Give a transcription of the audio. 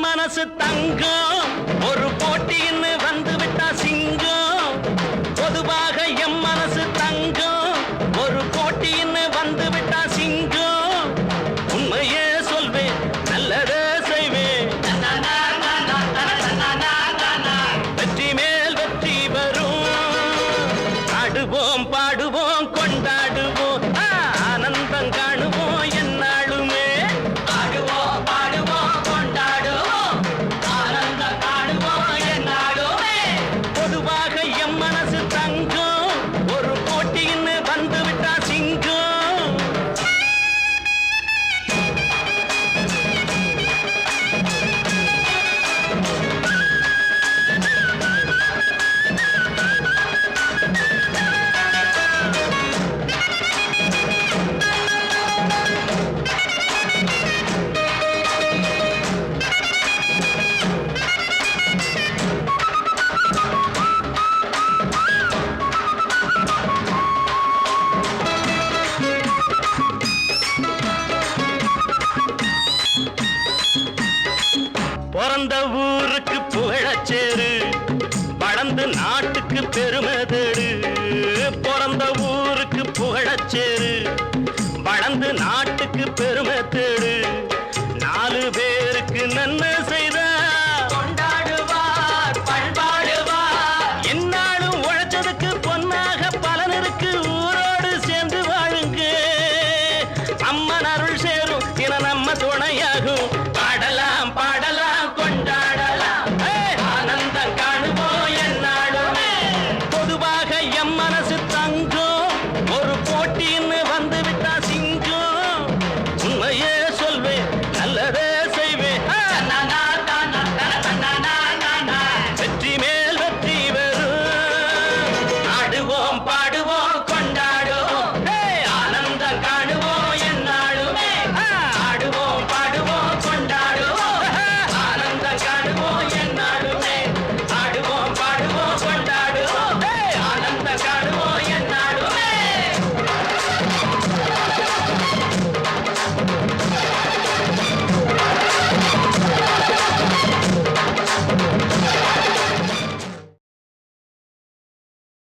மனசு தங்கம் ஒரு போட்டின்னு வந்து விட்டா சிங்கம் பொதுவாக எம் மனசு தங்கம் ஒரு போட்டின்னு வந்து விட்டா சிங்கம் உண்மையே சொல்வேன் நல்லதே செய்வேன் வெற்றி மேல் வெற்றி வரும் ஆடுவோம் பாடுவோம் கொண்டாடுவோம் ஆனந்தம் காணுவோம் என்னாலுமே ஆடுவோம் பாடுவோம் கொண்டாடுவோம் ஆனந்தம் காணுவோம் என்னாலுமே பொதுவாக எம் மனசு தங்கம் ஒரு போட்டின்னு வந்து விட்டா சிங்கம் பிறந்த ஊருக்கு புகழச்சேரு வளர்ந்து நாட்டுக்கு பெருமை தேடு பிறந்த ஊருக்கு புகழச்சேரு வளர்ந்து நாட்டுக்கு பெருமை தேடு நாலு பேருக்கு நன்மை